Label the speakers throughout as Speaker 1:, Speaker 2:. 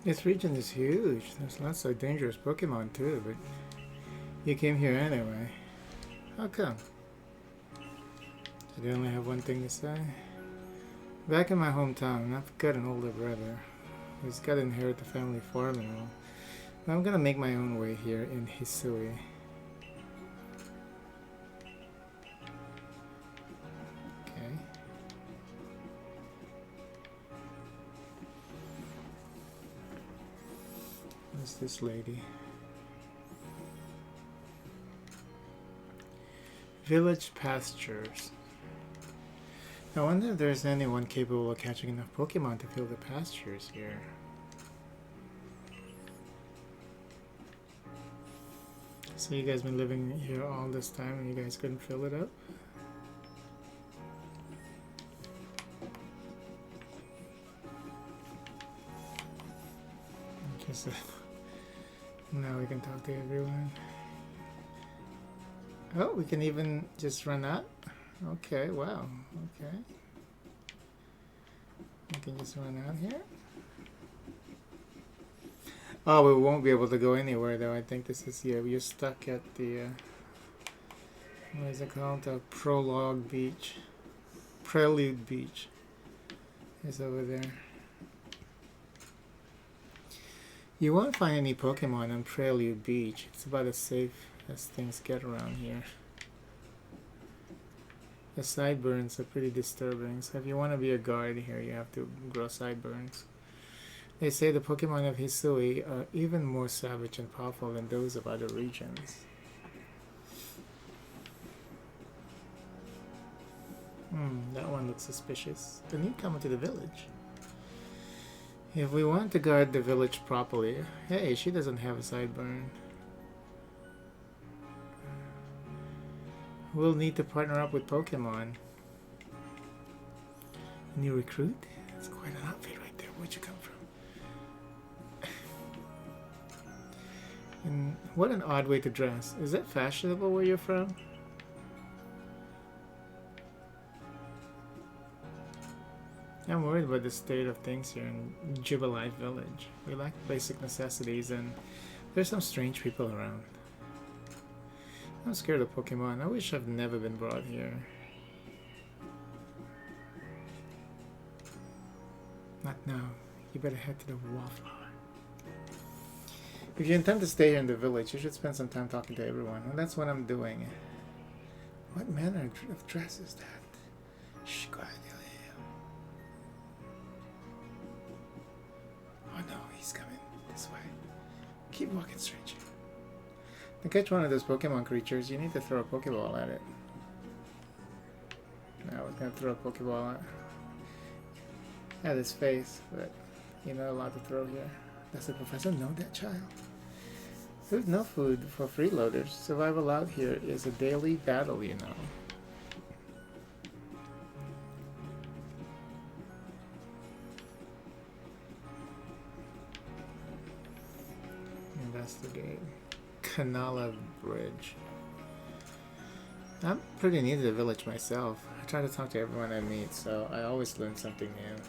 Speaker 1: This region is huge. There's lots of dangerous Pokemon too, but you came here anyway. How come? Did they only have one thing to say? Back in my hometown, I've got an older brother. He's got to inherit the family farm and all. But I'm gonna make my own way here in Hisui. Okay. Who's this lady? Village pastures. I wonder if there's anyone capable of catching enough Pokemon to fill the pastures here. So you guys been living here all this time and you guys couldn't fill it up? Just now we can talk to everyone. Oh, we can even just run out? Okay, wow, okay. We can just run out here. Oh, we won't be able to go anywhere though. I think this is, yeah, we're stuck at the, what is it called? The Prologue Beach. Prelude Beach. It's over there. You won't find any Pokemon on Prelude Beach. It's about as safe as things get around here. The sideburns are pretty disturbing, so if you want to be a guard here, you have to grow sideburns. They say the Pokemon of Hisui are even more savage and powerful than those of other regions. That one looks suspicious. The newcomer to the village. If we want to guard the village properly... Hey, she doesn't have a sideburn. We'll need to partner up with Pokemon. A new recruit? That's quite an outfit right there. Where'd you come from? And what an odd way to dress. Is that fashionable where you're from? I'm worried about the state of things here in Jubilife Village. We lack basic necessities and there's some strange people around. I'm scared of Pokemon. I wish I've never been brought here. Not now. You better head to the Wallflower. If you intend to stay here in the village, you should spend some time talking to everyone. And that's what I'm doing. What manner of dress is that? Shh, quiet. Oh no, he's coming this way. Keep walking straight. To catch one of those Pokemon creatures, you need to throw a Pokeball at it. Now we're gonna throw a Pokeball at his face, but you're not allowed to throw here. Does the professor know that child? There's no food for freeloaders. Survival out here is a daily battle, you know. Investigate. Kanala Bridge. I'm pretty new to the village myself. I try to talk to everyone I meet, so I always learn something new.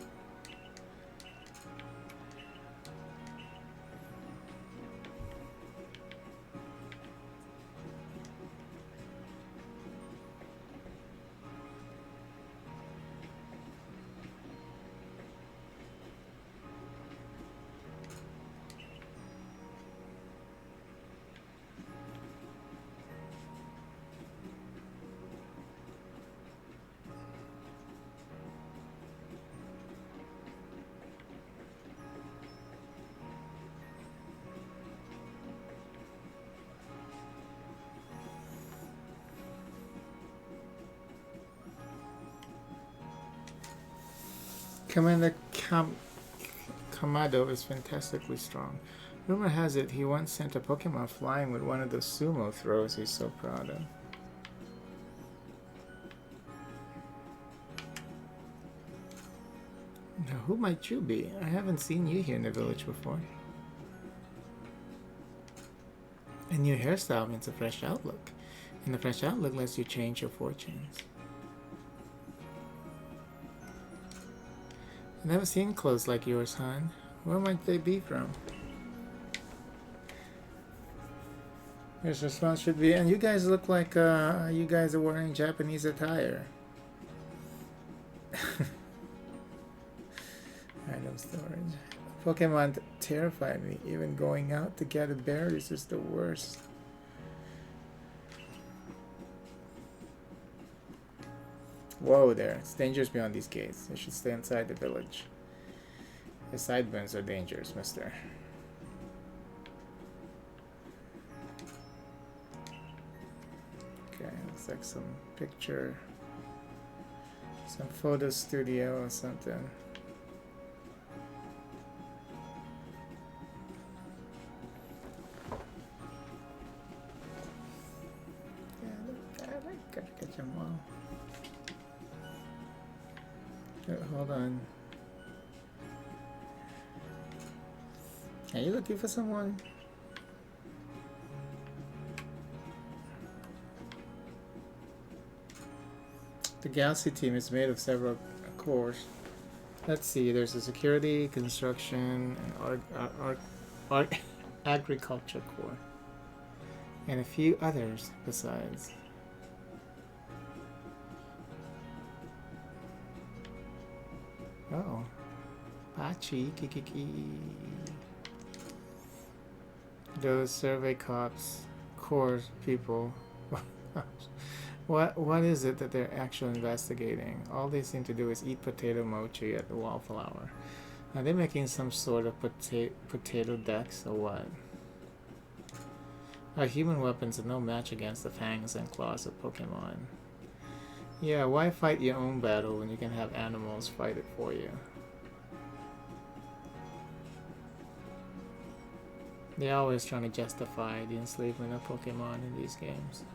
Speaker 1: Commander Kamado is fantastically strong. Rumor has it he once sent a Pokemon flying with one of those sumo throws he's so proud of. Now, who might you be? I haven't seen you here in the village before. A new hairstyle means a fresh outlook, and a fresh outlook lets you change your fortunes. I've never seen clothes like yours, hon. Where might they be from? His response should be, and you guys look like you guys are wearing Japanese attire. Item storage. Pokemon terrify me. Even going out to gather berries is the worst. Whoa there. It's dangerous beyond these gates. You should stay inside the village. The sideburns are dangerous, mister. Okay, looks like some picture. Some photo studio or something. Hold on. Are you looking for someone? The Galaxy team is made of several cores. Let's see, there's a security, construction, and agriculture core. And a few others besides. Uh-oh. Pachi, kikiki. Those survey cops, core people. What is it that they're actually investigating? All they seem to do is eat potato mochi at the wallflower. Are they making some sort of potato decks or what? Our human weapons are no match against the fangs and claws of Pokemon. Yeah, why fight your own battle when you can have animals fight it for you? They're always trying to justify the enslavement of Pokemon in these games.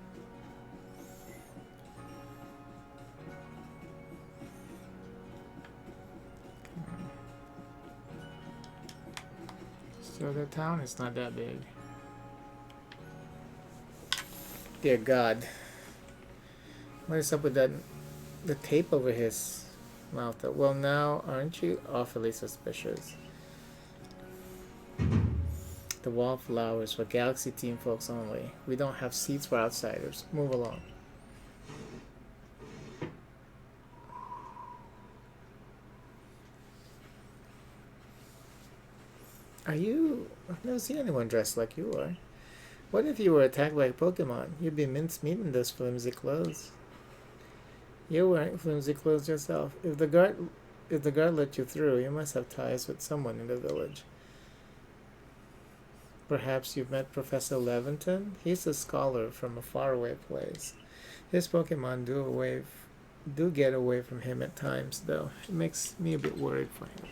Speaker 1: So the town is not that big. Dear God. What is up with that? The tape over his mouth? Well, now, aren't you awfully suspicious? The wallflowers for Galaxy Team folks only. We don't have seats for outsiders. Move along. Are you... I've never seen anyone dressed like you are. What if you were attacked by a Pokemon? You'd be mincemeat in those flimsy clothes. You're wearing flimsy clothes yourself. If the guard let you through, you must have ties with someone in the village. Perhaps you've met Professor Leventon? He's a scholar from a faraway place. His Pokemon do get away from him at times, though. It makes me a bit worried for him.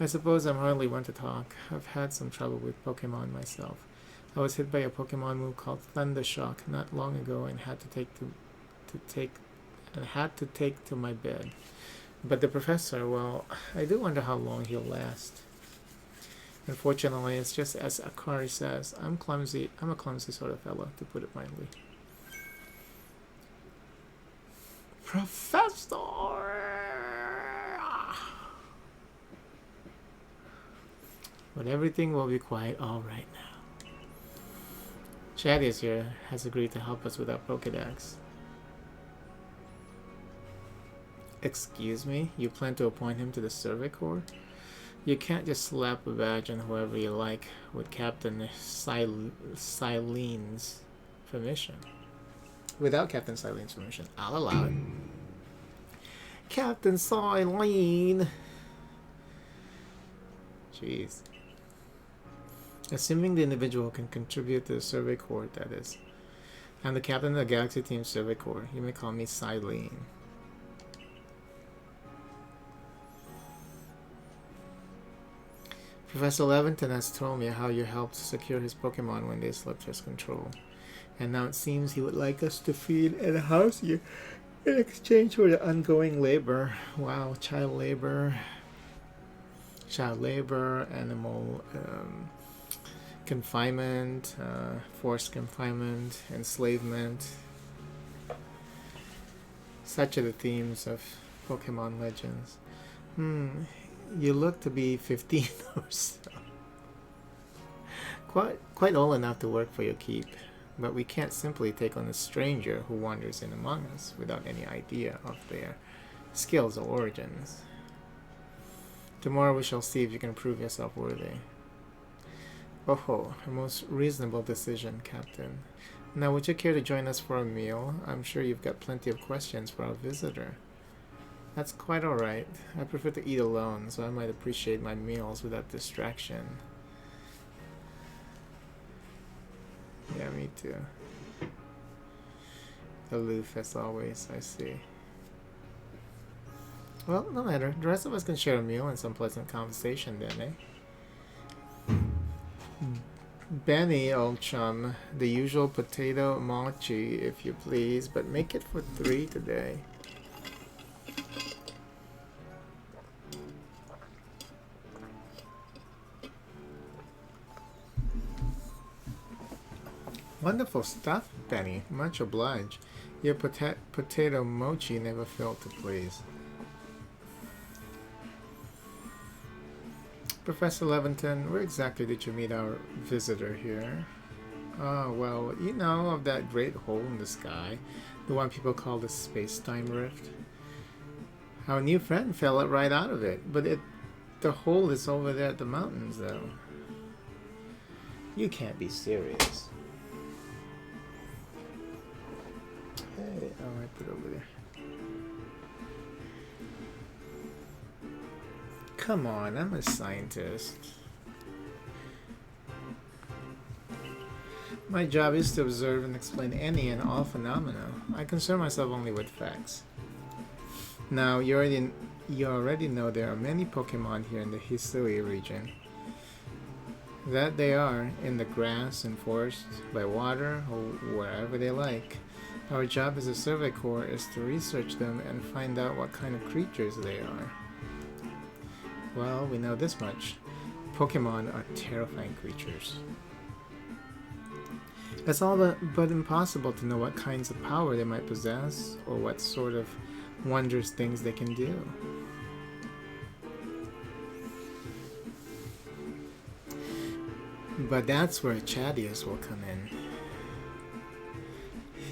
Speaker 1: I suppose I'm hardly one to talk. I've had some trouble with Pokemon myself. I was hit by a Pokemon move called Thunder Shock not long ago and had to take to my bed. But the professor, well, I do wonder how long he'll last. Unfortunately, it's just as Akari says, I'm a clumsy sort of fellow, to put it mildly. Professor! But everything will be quite alright now. Shadius here has agreed to help us with our Pokedex. Excuse me? You plan to appoint him to the Survey Corps? You can't just slap a badge on whoever you like with Captain Silene's permission. Without Captain Silene's permission, I'll allow it. Captain Silene! Jeez. Assuming the individual can contribute to the Survey Corps, that is. I'm the captain of the Galaxy Team Survey Corps. You may call me Silene. Professor Leventon has told me how you helped secure his Pokemon when they slipped his control. And now it seems he would like us to feed and house you in exchange for the ongoing labor. Wow, child labor, animal confinement, forced confinement, enslavement. Such are the themes of Pokemon Legends. You look to be 15 or so. Quite old enough to work for your keep. But we can't simply take on a stranger who wanders in among us without any idea of their skills or origins. Tomorrow we shall see if you can prove yourself worthy. Oh, a most reasonable decision, Captain. Now, would you care to join us for a meal? I'm sure you've got plenty of questions for our visitor. That's quite alright. I prefer to eat alone, so I might appreciate my meals without distraction. Yeah, me too. Aloof as always, I see. Well, no matter. The rest of us can share a meal and some pleasant conversation then, eh? Benny, old chum, the usual potato mochi, if you please, but make it for 3 today. Wonderful stuff, Benny. Much obliged. Your potato mochi never failed to please. Professor Leventon, where exactly did you meet our visitor here? Oh, well, you know of that great hole in the sky, the one people call the space-time rift. Our new friend fell right out of it, but the hole is over there at the mountains, though. You can't be serious. Hey, oh, I put it over there. Come on, I'm a scientist. My job is to observe and explain any and all phenomena. I concern myself only with facts. Now, you already know there are many Pokémon here in the Hisui region. That they are in the grass and forest, by water, or wherever they like. Our job as a Survey Corps is to research them and find out what kind of creatures they are. Well, we know this much. Pokémon are terrifying creatures. It's all but impossible to know what kinds of power they might possess, or what sort of wondrous things they can do. But that's where Chadius will come in.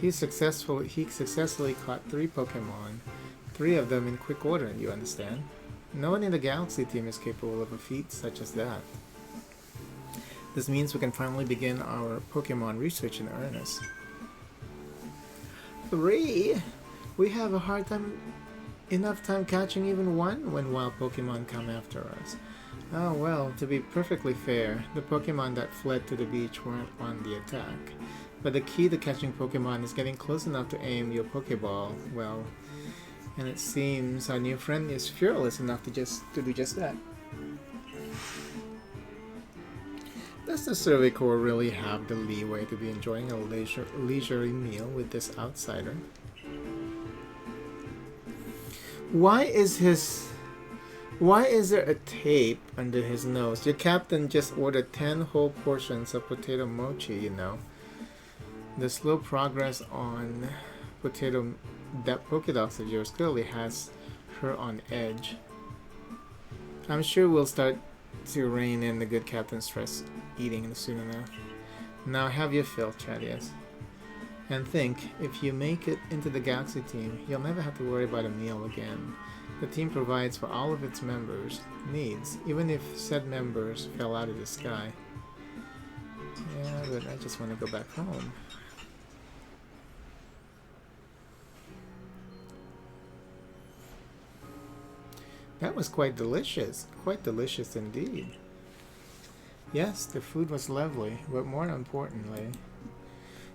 Speaker 1: He successfully caught 3 Pokémon, 3 of them in quick order, you understand? No one in the Galaxy team is capable of a feat such as that. This means we can finally begin our Pokémon research in earnest. 3? We have a hard time, enough time catching even one when wild Pokémon come after us. Oh well, to be perfectly fair, the Pokémon that fled to the beach weren't on the attack. But the key to catching Pokémon is getting close enough to aim your Pokéball, well, and it seems our new friend is fearless enough to do just that. Does the Survey Corps really have the leeway to be enjoying a leisurely meal with this outsider? Why is there a tape under his nose? Your captain just ordered 10 whole portions of potato mochi, you know. The slow progress on that Pokédex of yours clearly has her on edge. I'm sure we'll start to rein in the good captain's stress eating soon enough. Now have your fill, Chadius. And think, if you make it into the Galaxy team, you'll never have to worry about a meal again. The team provides for all of its members' needs, even if said members fell out of the sky. Yeah, but I just want to go back home. That was quite delicious indeed. Yes, the food was lovely, but more importantly,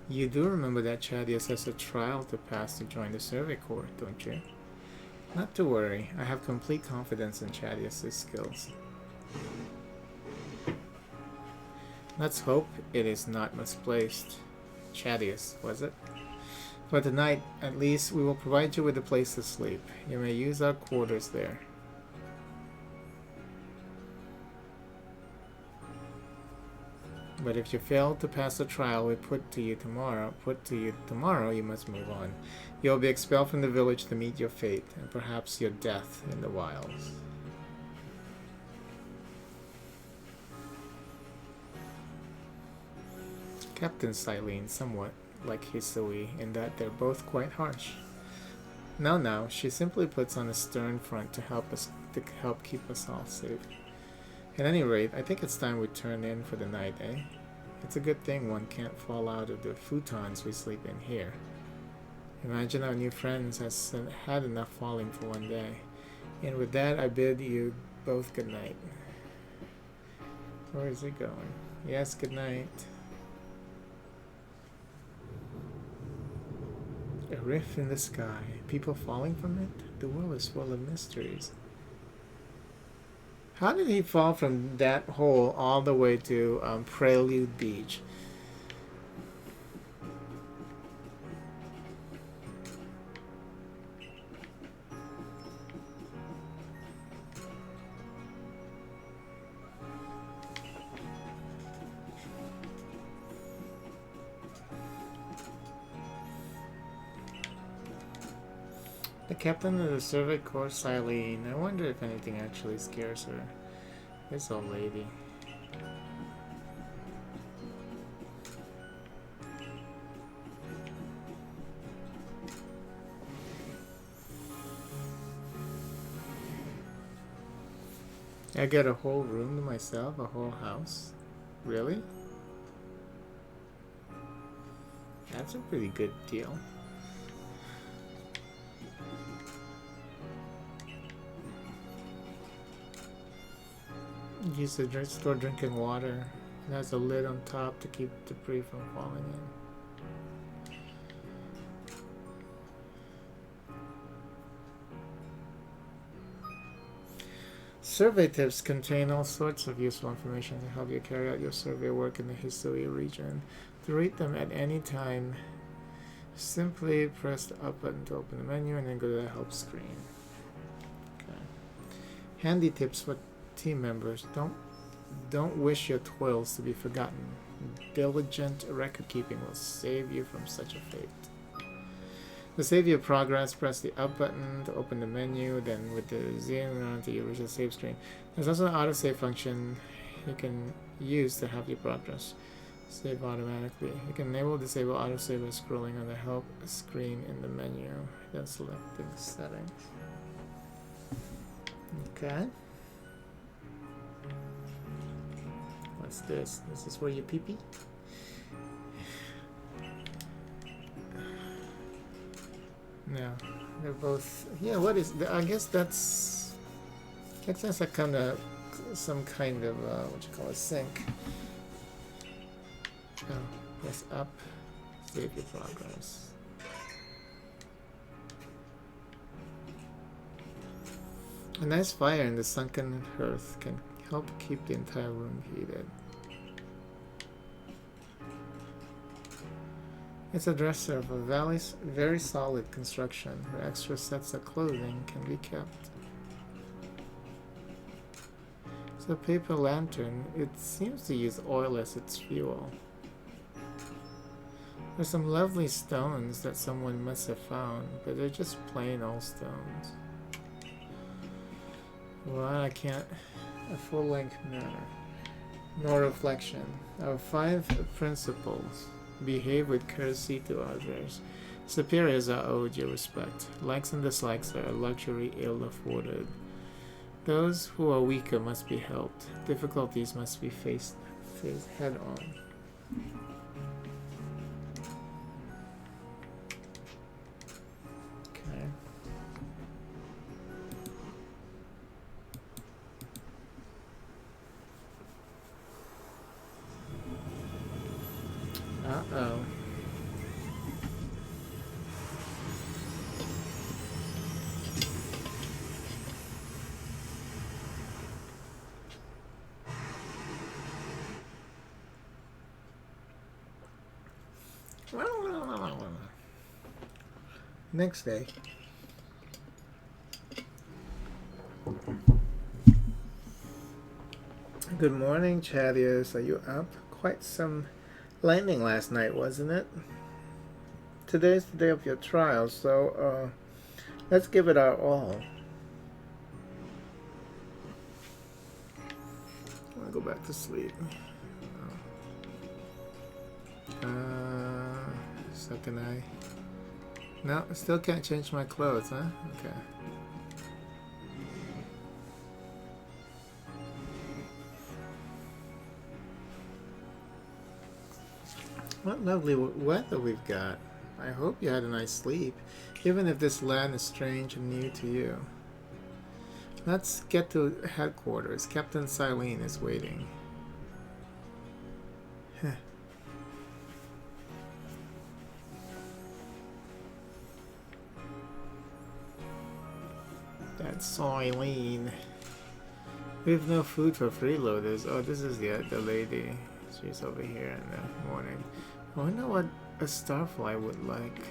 Speaker 1: you do remember that Chadius has a trial to pass to join the Survey Corps, don't you? Not to worry, I have complete confidence in Chadius' skills. Let's hope it is not misplaced. Chadius, was it? For tonight, at least, we will provide you with a place to sleep. You may use our quarters there. But if you fail to pass the trial we put to you tomorrow, you must move on. You'll be expelled from the village to meet your fate, and perhaps your death in the wilds. Captain Silene somewhat like Hisui in that they're both quite harsh. Now, she simply puts on a stern front to help keep us all safe. At any rate, I think it's time we turn in for the night, eh? It's a good thing one can't fall out of the futons we sleep in here. Imagine our new friends has had enough falling for one day. And with that, I bid you both good night. Where is he going? Yes, good night. A rift in the sky. People falling from it? The world is full of mysteries. How did he fall from that hole all the way to Prelude Beach? The captain of the Survey Corps, Silene. I wonder if anything actually scares her. This old lady. I get a whole room to myself, a whole house? Really? That's a pretty good deal. Use to store drinking water. It has a lid on top to keep debris from falling in. Survey tips contain all sorts of useful information to help you carry out your survey work in the Hisui region. To read them at any time, simply press the up button to open the menu and then go to the help screen. Okay. Handy tips for team members. Don't wish your toils to be forgotten. Diligent record keeping will save you from such a fate. To save your progress, press the up button to open the menu, then with the zoom around to your original save screen. There's also an autosave function you can use to have your progress save automatically. You can enable or disable autosave by scrolling on the help screen in the menu, then selecting settings. Okay. What's this? This is where you pee-pee? No, they're both. Yeah, what is? I guess that's a kind of some kind of what you call a sink. Oh, press up, save your progress. A nice fire in the sunken hearth can help keep the entire room heated. It's a dresser of a very solid construction where extra sets of clothing can be kept. It's a paper lantern. It seems to use oil as its fuel. There's some lovely stones that someone must have found, but they're just plain old stones. Well, I can't. A full-length mirror. No reflection. Our 5 principles. Behave with courtesy to others. Superiors are owed your respect. Likes and dislikes are a luxury ill afforded. Those who are weaker must be helped. Difficulties must be faced head on. Okay. Uh-oh. Next day. Good morning, Chadius. Are you up? Quite some lightning last night, wasn't it? Today's the day of your trial, so let's give it our all. I'm gonna go back to sleep. So can I... No, I still can't change my clothes, huh? Okay. What lovely weather we've got. I hope you had a nice sleep, even if this land is strange and new to you. Let's get to headquarters. Captain Silene is waiting. That's Silene. We have no food for freeloaders. Oh, this is the lady. She's over here in the morning. I wonder what a starfly would like.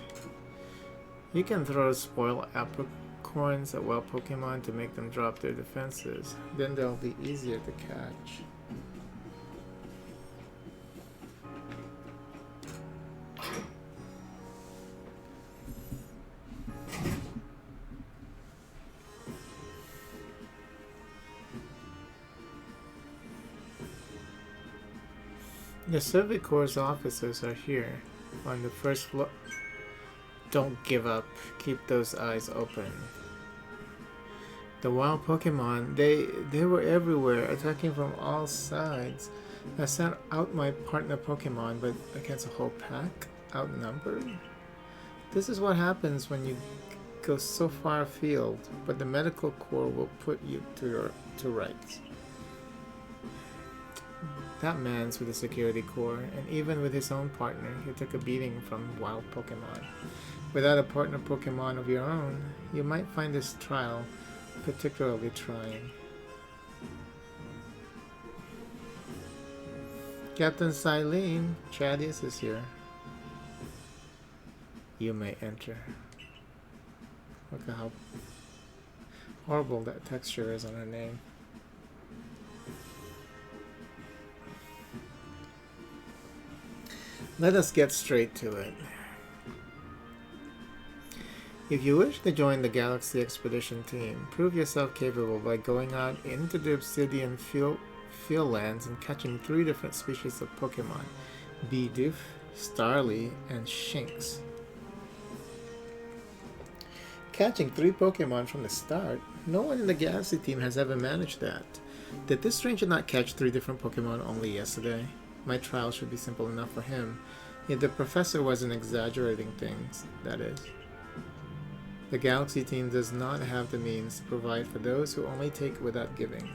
Speaker 1: You can throw spoiled apricorns at wild Pokemon to make them drop their defenses. Then they'll be easier to catch. The Survey Corps officers are here on the first floor. Don't give up. Keep those eyes open. The wild Pokemon, they were everywhere, attacking from all sides. I sent out my partner Pokemon, but against a whole pack, outnumbered. This is what happens when you go so far afield, but the medical corps will put you to rights. That man's with the security corps, and even with his own partner, he took a beating from wild Pokemon. Without a partner Pokemon of your own, you might find this trial particularly trying. Captain Silene, Chadius is here. You may enter. Look at how horrible that texture is on her name. Let us get straight to it. If you wish to join the Galaxy Expedition team, prove yourself capable by going out into the Obsidian field lands and catching 3 different species of Pokemon: Bidoof, Starly, and Shinx. Catching 3 Pokemon from the start? No one in the Galaxy team has ever managed that. Did this stranger not catch 3 different Pokemon only yesterday? My trial should be simple enough for him. If the professor wasn't exaggerating things, that is. The Galaxy team does not have the means to provide for those who only take without giving.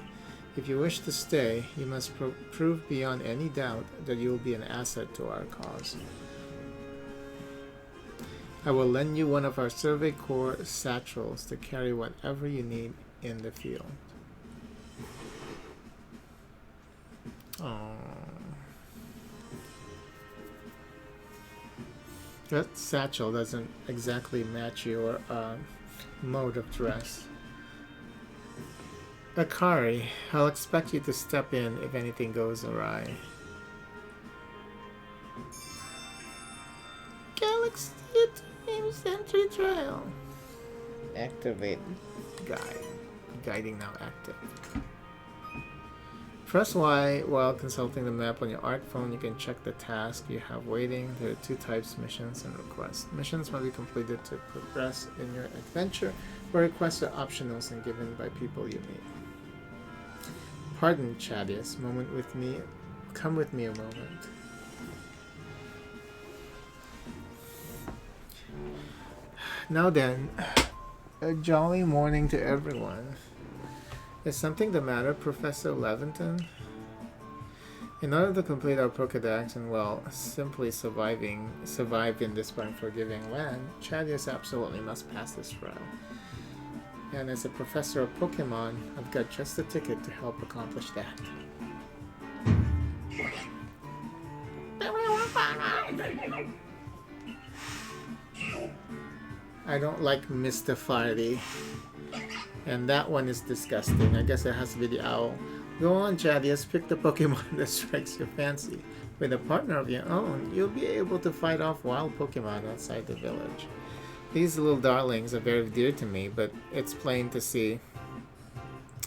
Speaker 1: If you wish to stay, you must prove beyond any doubt that you will be an asset to our cause. I will lend you one of our Survey Corps satchels to carry whatever you need in the field. Aww. That satchel doesn't exactly match your mode of dress. Akari, I'll expect you to step in if anything goes awry. Galaxy Team's entry trial. Activate guide. Guiding now active. Press Y while consulting the map on your ARC phone. You can check the task you have waiting. There are 2 types: missions and requests. Missions must be completed to progress in your adventure, where requests are optionals and given by people you meet. Pardon, Chadius. Come with me a moment. Now then, a jolly morning to everyone. Is something the matter, Professor Leventon? In order to complete our Pokédex and, well, simply survive in this unforgiving land, Chadius absolutely must pass this trial. And as a professor of Pokémon, I've got just the ticket to help accomplish that. I don't like Mr. Farty. And that one is disgusting. I guess it has to be the owl. Go on, Chadius, pick the Pokemon that strikes your fancy. With a partner of your own, you'll be able to fight off wild Pokemon outside the village. These little darlings are very dear to me, but it's plain to see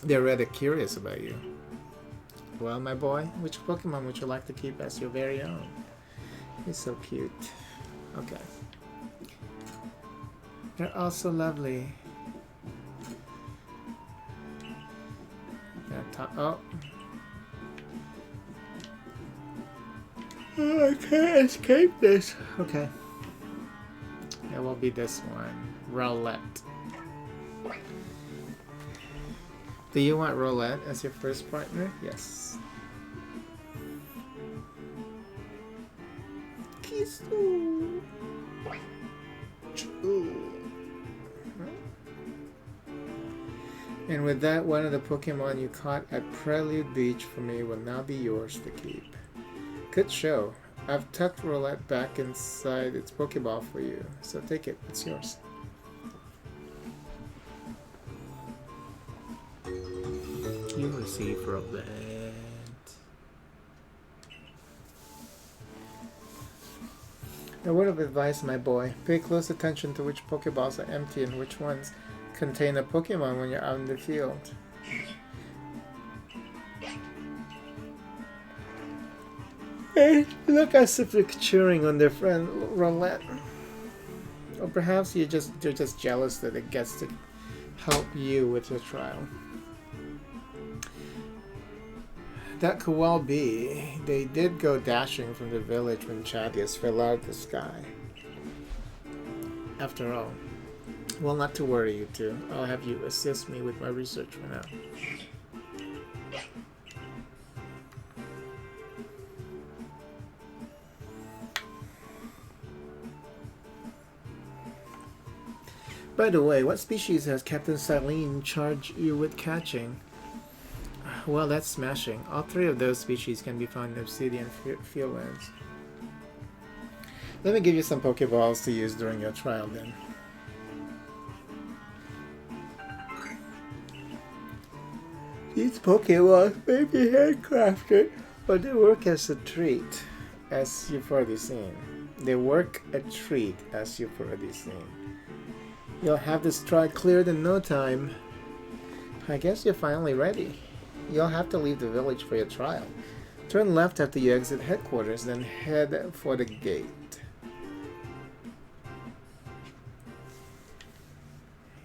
Speaker 1: they're rather curious about you. Well, my boy, which Pokemon would you like to keep as your very own? He's so cute. Okay. They're all so lovely. Oh. Oh, I can't escape this. Okay. It will be this one. Roulette. Do you want Roulette as your first partner? Yes. Kisu. And with that, one of the Pokemon you caught at Prelude Beach for me will now be yours to keep. Good show. I've tucked Roulette back inside its Pokeball for you, so take it. It's yours. You receive Roulette. A word of advice, my boy. Pay close attention to which Pokeballs are empty and which ones contain a Pokemon when you're out in the field. They look as if they're cheering on their friend Roulette. Or perhaps they're just jealous that it gets to help you with your trial. That could well be. They did go dashing from the village when Chadius fell out of the sky. After all, well, not to worry, you two. I'll have you assist me with my research for now. By the way, what species has Captain Silene charged you with catching? Well, that's smashing. All three of those species can be found in Obsidian fieldlands. Let me give you some Pokeballs to use during your trial then. These Pokeballs may be handcrafted, but they work as a treat, as you've already seen. They work a treat, as you've already seen. You'll have this trial cleared in no time. I guess you're finally ready. You'll have to leave the village for your trial. Turn left after you exit headquarters, then head for the gate.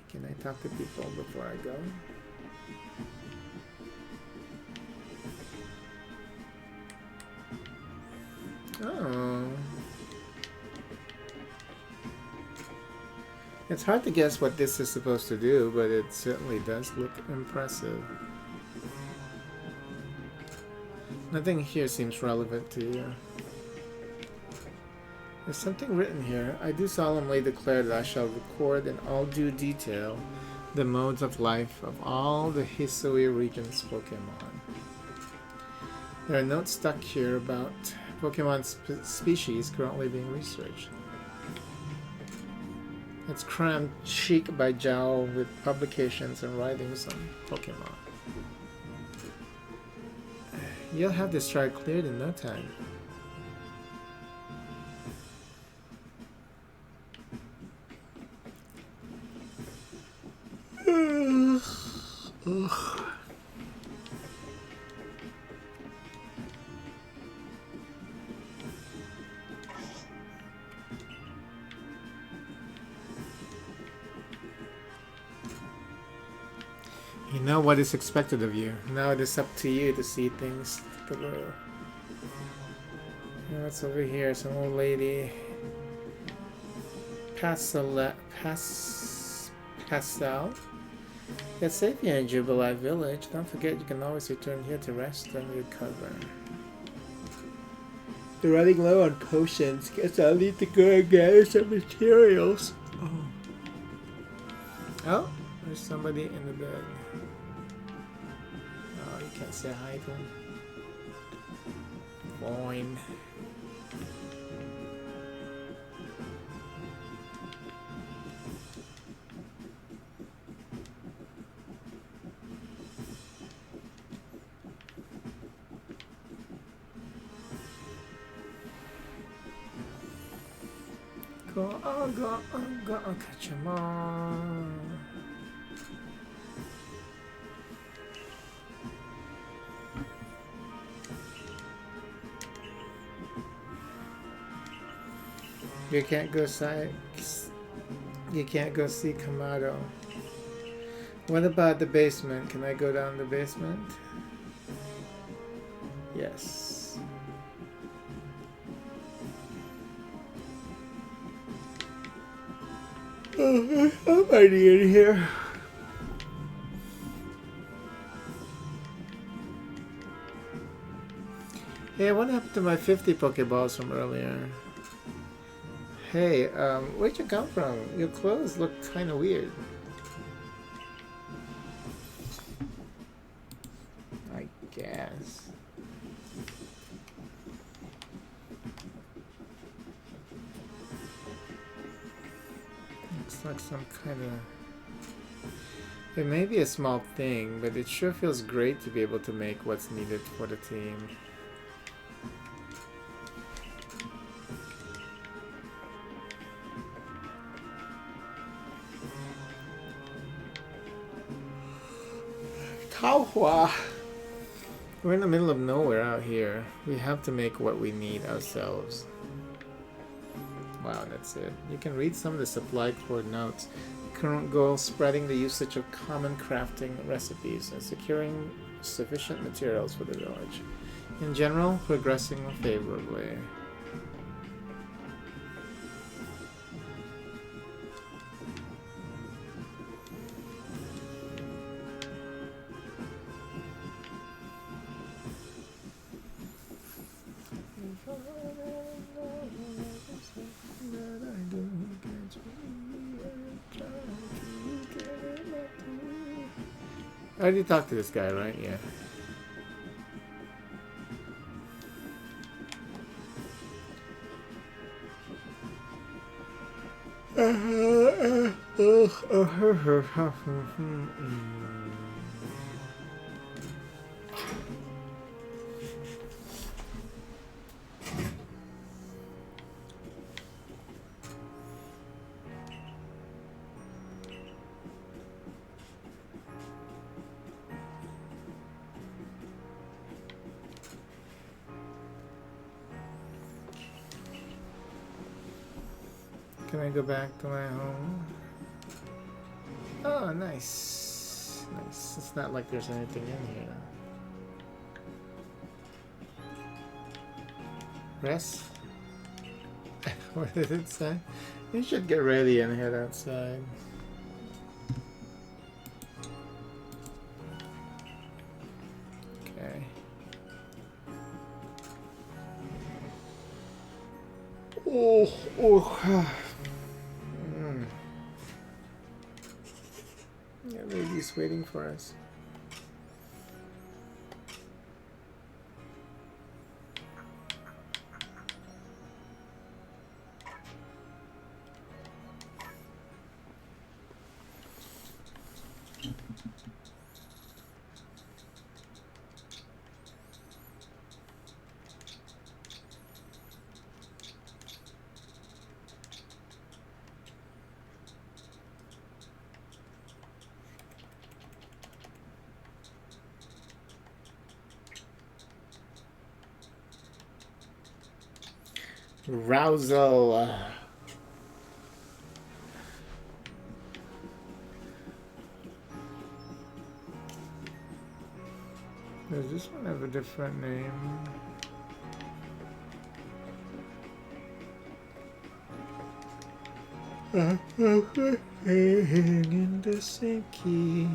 Speaker 1: Can I talk to people before I go? Oh. It's hard to guess what this is supposed to do, but it certainly does look impressive. Nothing here seems relevant to you. There's something written here. I do solemnly declare that I shall record in all due detail the modes of life of all the Hisui region's Pokemon. There are notes stuck here about Pokemon species currently being researched. It's crammed cheek by jowl with publications and writings on Pokemon. You'll have this trial cleared in no time. You know what is expected of you. Now it is up to you to see things through. What's over here? Some old lady. Pastel. Get safe here in Jubilee Village. Don't forget you can always return here to rest and recover. They're running low on potions. Guess I'll need to go and gather some materials. Oh, there's somebody in the bed. Oh, you can't say hi to him. Fine. Go, I'll catch him all. You can't go You can't go see Kamado. What about the basement? Can I go down the basement? Yes. I'm already in here. Hey, what happened to my 50 Pokeballs from earlier? Hey, where'd you come from? Your clothes look kind of weird. I guess. Looks like some kind of... It may be a small thing, but it sure feels great to be able to make what's needed for the team. Taohua! We're in the middle of nowhere out here. We have to make what we need ourselves. Wow, that's it. You can read some of the supply core notes. Current goal, spreading the usage of common crafting recipes and securing sufficient materials for the village. In general, progressing favorably. I already talked to this guy, right? Yeah. Can I go back to my home? Oh, nice. Nice. It's not like there's anything in here. Rest? What did it say? You should get ready and head outside. Okay. Oh. Yeah, baby's waiting for us. Rousel. Does this one have a different name? In the sinky.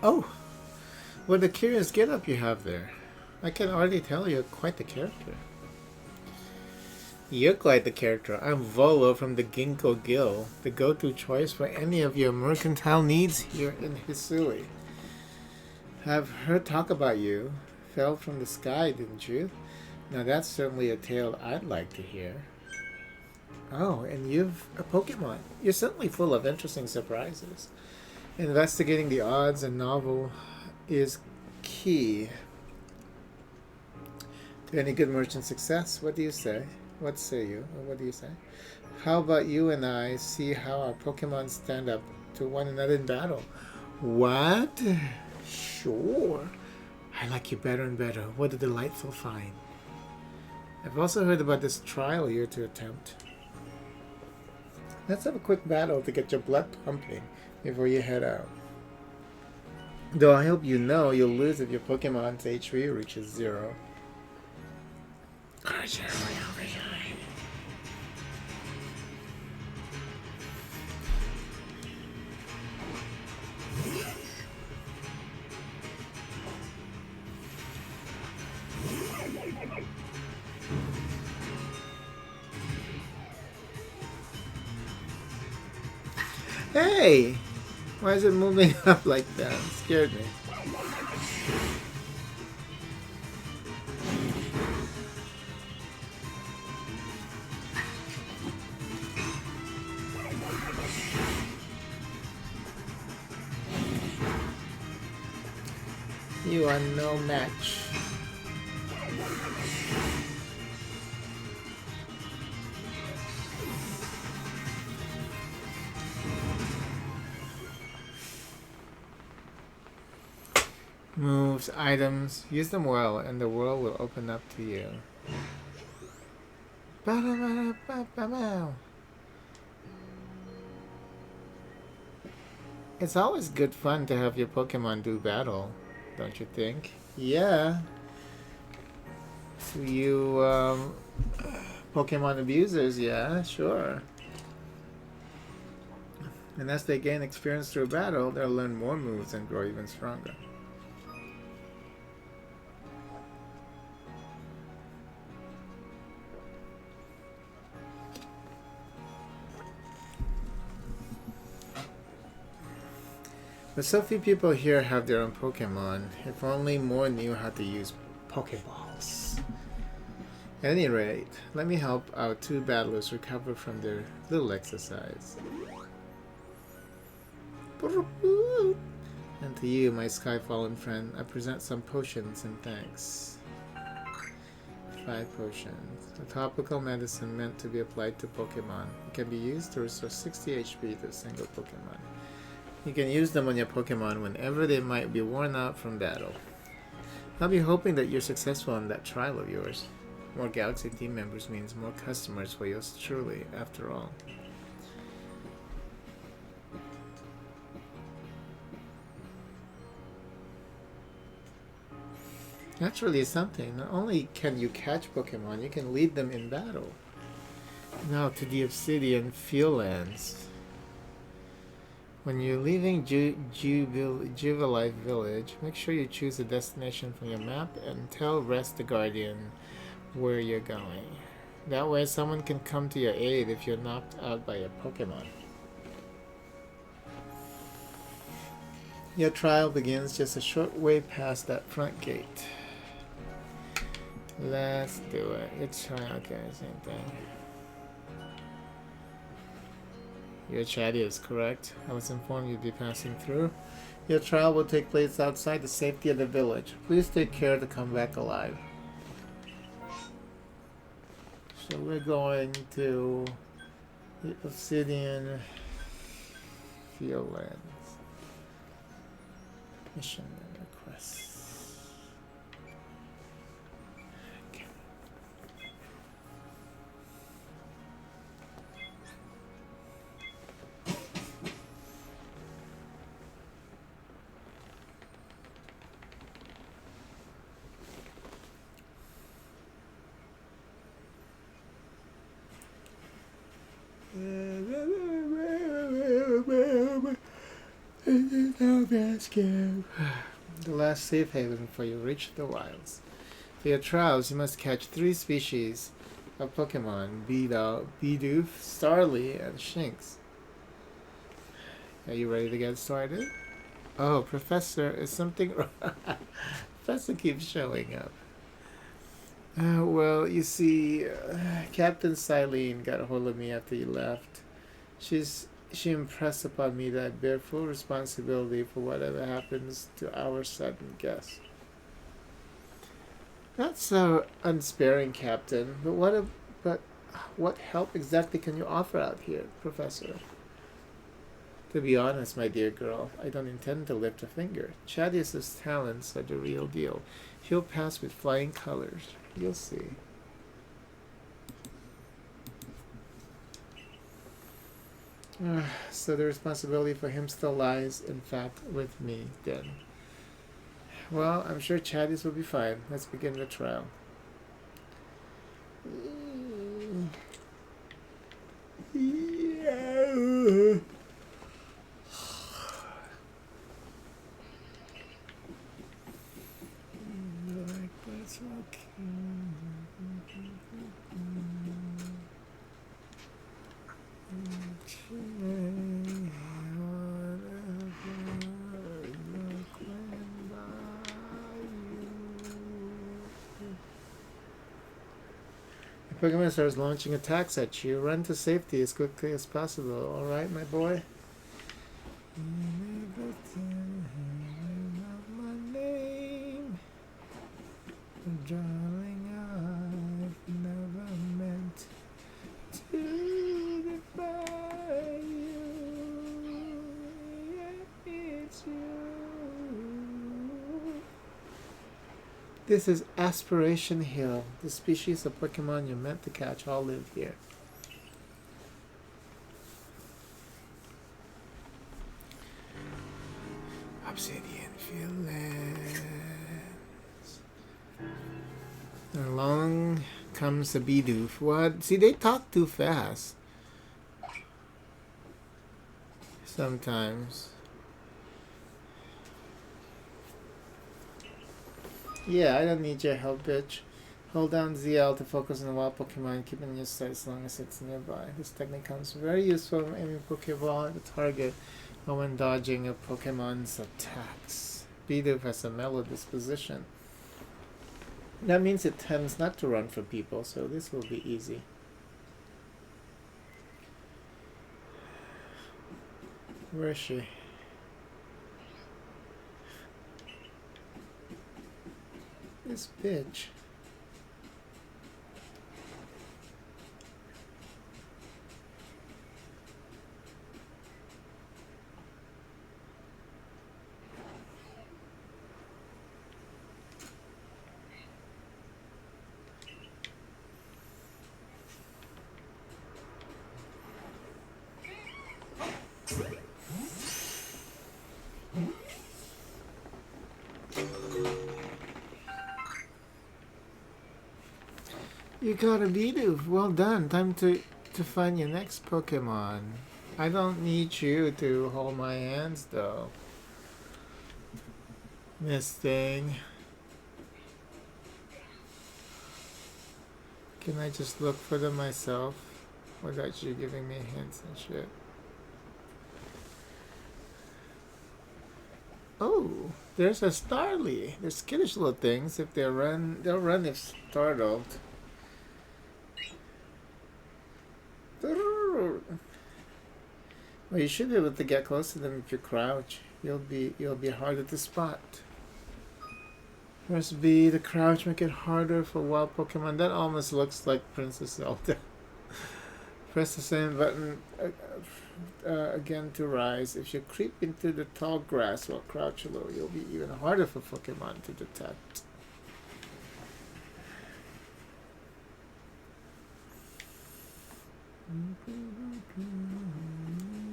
Speaker 1: Oh, what a curious get-up you have there. I can already tell you're quite the character. You're quite the character. I'm Volo from the Ginkgo Gill, the go-to choice for any of your mercantile needs here in Hisui. I've heard talk about you. Fell from the sky, didn't you? Now that's certainly a tale I'd like to hear. Oh, and you've a Pokemon. You're certainly full of interesting surprises. Investigating the odds and novel is key to any good merchant success. What do you say? What say you? Or what do you say? How about you and I see how our Pokemon stand up to one another in battle? What? Sure. I like you better and better. What a delightful find. I've also heard about this trial you're to attempt. Let's have a quick battle to get your blood pumping before you head out. Though I hope you know you'll lose if your Pokemon's HP reaches 0. Hey! Why is it moving up like that? It scared me. You are no match. Moves, items, use them well, and the world will open up to you. It's always good fun to have your Pokemon do battle, don't you think? Yeah. So you, Pokemon abusers, yeah, sure. And as they gain experience through battle, they'll learn more moves and grow even stronger. But so few people here have their own Pokemon. If only more knew how to use Pokeballs. At any rate, let me help our two battlers recover from their little exercise. And to you, my Skyfallen friend, I present some potions and thanks. 5 potions. A topical medicine meant to be applied to Pokemon. It can be used to restore 60 HP to a single Pokemon. You can use them on your Pokemon whenever they might be worn out from battle. I'll be hoping that you're successful in that trial of yours. More Galaxy team members means more customers for yours truly, after all. That's really something. Not only can you catch Pokemon, you can lead them in battle. Now to the Obsidian Fieldlands. When you're leaving Jubilife Village, make sure you choose a destination from your map and tell Rest the Guardian where you're going. That way someone can come to your aid if you're knocked out by a Pokemon. Your trial begins just a short way past that front gate. Let's do it. It's trying. Okay, same thing. Your chatty is correct. I was informed you'd be passing through. Your trial will take place outside the safety of the village. Please take care to come back alive. So we're going to the Obsidian Fieldlands. Mission and requests. Okay. The last safe haven before you reach the wilds. For your trials, you must catch 3 species of Pokemon: Bidoof, Starly, and Shinx. Are you ready to get started? Oh, Professor, is something wrong? Professor keeps showing up. Well, you see, Captain Silene got a hold of me after you left. She's she impressed upon me that I bear full responsibility for whatever happens to our sudden guest. Not so unsparing, Captain, but what help exactly can you offer out here, Professor? To be honest, my dear girl, I don't intend to lift a finger. Chadius's talents are the real deal. He'll pass with flying colors. You'll see. So the responsibility for him still lies, in fact, with me, then. Well, I'm sure Chadius will be fine. Let's begin the trial. Yeah. That's okay. The Pokemon starts launching attacks at you. Run to safety as quickly as possible. Alright, my boy? My name, darling, I've never meant to defy you. It's you. This is Aspiration Hill. The species of Pokemon you're meant to catch all live here. Obsidian Fields. Along comes a Bidoof. What? See, they talk too fast. Sometimes. Yeah, I don't need your help, bitch. Hold down ZL to focus on the wild Pokemon, keeping your sight as long as it's nearby. This technique comes very useful when aiming Pokeball at the target or when dodging a Pokemon's attacks. Bidoof has a mellow disposition. That means it tends not to run from people, so this will be easy. Where is she? This bitch. You got a Bidoof. Well done. Time to find your next Pokemon. I don't need you to hold my hands, though. This thing. Can I just look for them myself? Without you giving me hints and shit. Oh, there's a Starly. They're skittish little things. If they'll run if startled. Well, you should be able to get close to them if you crouch. You'll be harder to spot. Press B to crouch, make it harder for wild Pokemon. That almost looks like Princess Zelda. Press the same button again to rise. If you creep into the tall grass while crouch low, you'll be even harder for Pokemon to detect.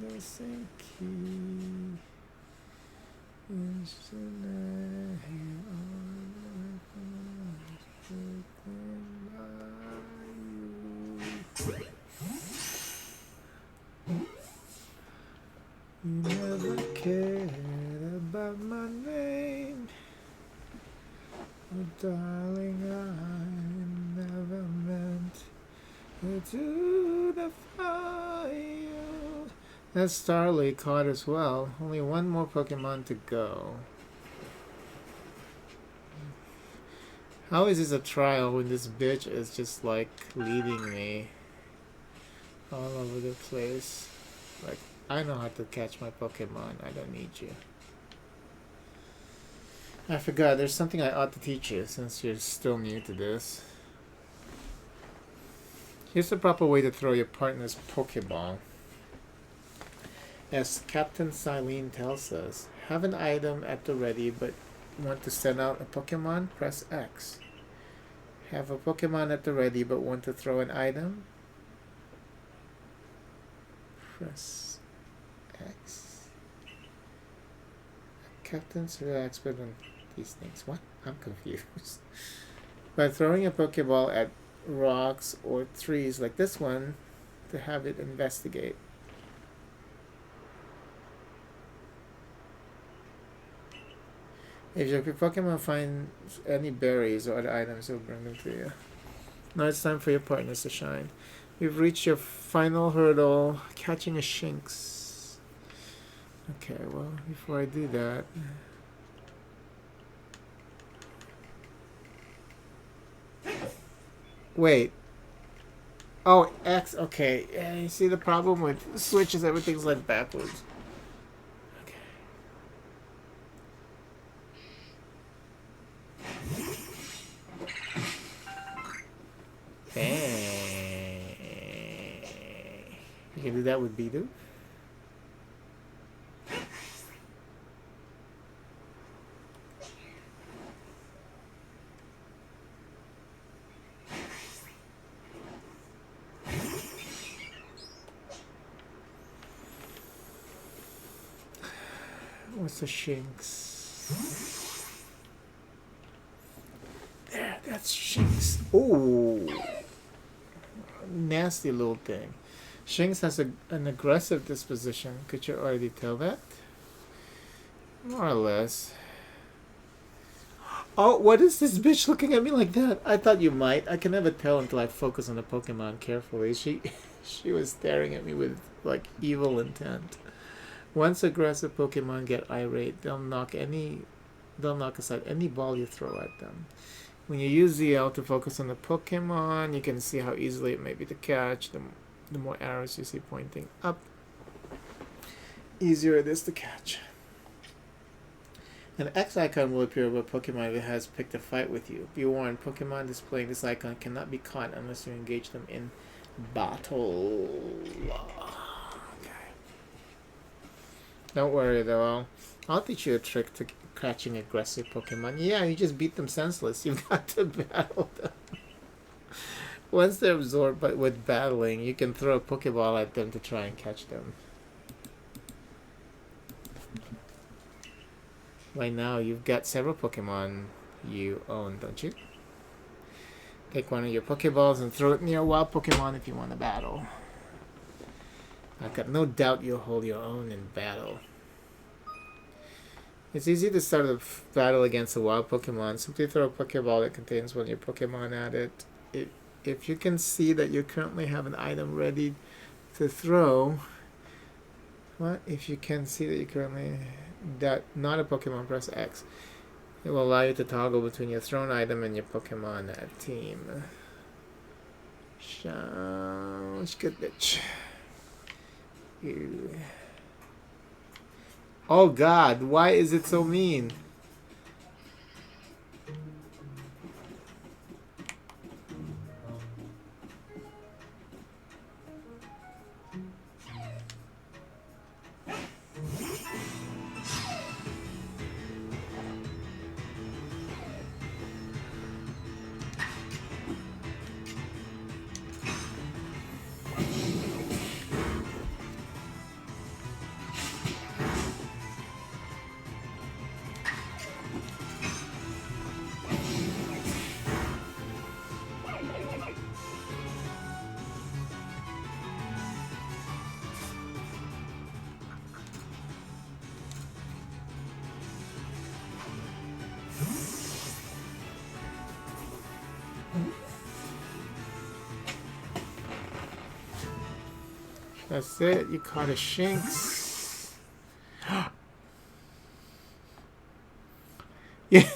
Speaker 1: The same key is the name you never cared about my name, oh, darling, I never meant to defy you. That's Starly caught as well. Only one more Pokemon to go. How is this a trial when this bitch is just like leading me all over the place? Like I know how to catch my Pokemon. I don't need you. I forgot, there's something I ought to teach you since you're still new to this. Here's the proper way to throw your partner's Pokeball. As Captain Silene tells us, have an item at the ready but want to send out a Pokemon? Press X. Have a Pokemon at the ready but want to throw an item? Press X. Captain's real expert on these things. What? I'm confused. By throwing a Pokeball at rocks or trees like this one to have it investigate. If your Pokemon finds any berries or other items, it'll bring them to you. Now it's time for your partners to shine. We've reached your final hurdle, catching a Shinx. Okay, well, before I do that... Wait. Oh, X, okay. Yeah, you see the problem with Switch is everything's led backwards. Okay. Hey. You can do that with Bidoof? What's a Shinx? There, that's Shinx. Oh, nasty little thing. Shinx has an aggressive disposition. Could you already tell that? More or less. Oh, what is this bitch looking at me like that? I thought you might. I can never tell until I focus on the Pokemon carefully. She was staring at me with like evil intent. Once aggressive Pokemon get irate, they'll knock aside any ball you throw at them. When you use ZL to focus on the Pokemon, you can see how easily it may be to catch. The more arrows you see pointing up, easier it is to catch. An X icon will appear over a Pokemon that has picked a fight with you. Be warned, Pokemon displaying this icon cannot be caught unless you engage them in battle. Don't worry though, I'll teach you a trick to catching aggressive Pokemon. Yeah, you just beat them senseless. You've got to battle them. Once they're absorbed with battling, you can throw a Pokeball at them to try and catch them. Right now, you've got several Pokemon you own, don't you? Take one of your Pokeballs and throw it near a wild Pokemon if you want to battle. I've got no doubt you'll hold your own in battle. It's easy to start a battle against a wild Pokemon. Simply throw a Pokeball that contains one of your Pokemon at it. If you can see that you currently have an item ready to throw... What? If you can see that you currently... not a Pokemon, press X. It will allow you to toggle between your thrown item and your Pokemon team. Sounds good, bitch. Oh God, why is it so mean? That's it, you caught a Shinx. Yeah,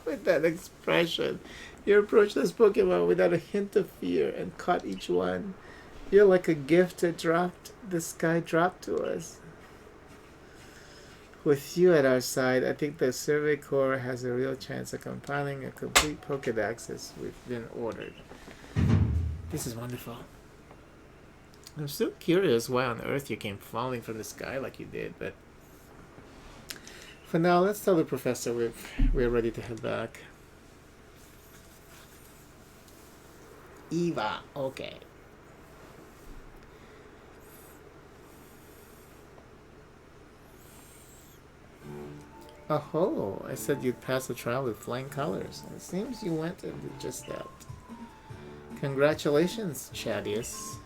Speaker 1: with that expression. You approached this Pokemon without a hint of fear and caught each one You're like a gift that this guy dropped to us. With you at our side, I think the Survey Corps has a real chance of compiling a complete Pokédex as we've been ordered. This is wonderful. I'm still curious why on earth you came falling from the sky like you did, but for now, let's tell the professor we're ready to head back. Eva, okay. Oh, I said you'd pass the trial with flying colors. It seems you went and did just that. Congratulations, Chadius.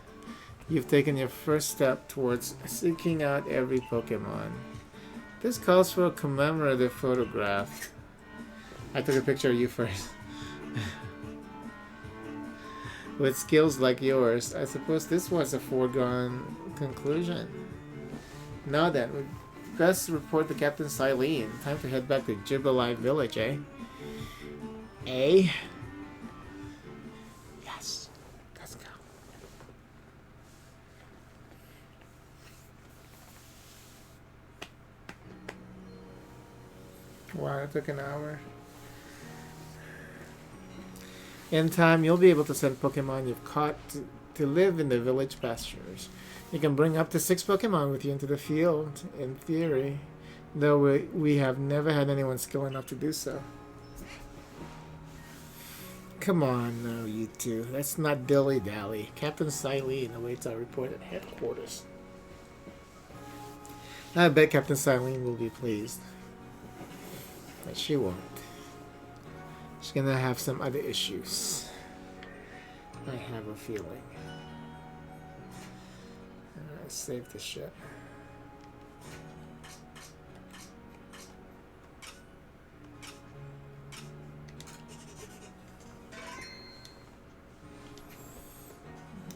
Speaker 1: You've taken your first step towards seeking out every Pokemon. This calls for a commemorative photograph. I took a picture of you first. With skills like yours, I suppose this was a foregone conclusion. Now then, we best report to Captain Silene. Time to head back to Jubilee Village, eh? Eh? Yes. Let's go. Wow, it took an hour. In time, you'll be able to send Pokemon you've caught to live in the village pastures. You can bring up to 6 Pokemon with you into the field, in theory, though we have never had anyone skilled enough to do so. Come on now, you two. Let's not dilly-dally. Captain Silene awaits our report at headquarters. I bet Captain Silene will be pleased. But she won't. She's gonna have some other issues. I have a feeling. Alright, save the shit.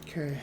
Speaker 1: Okay.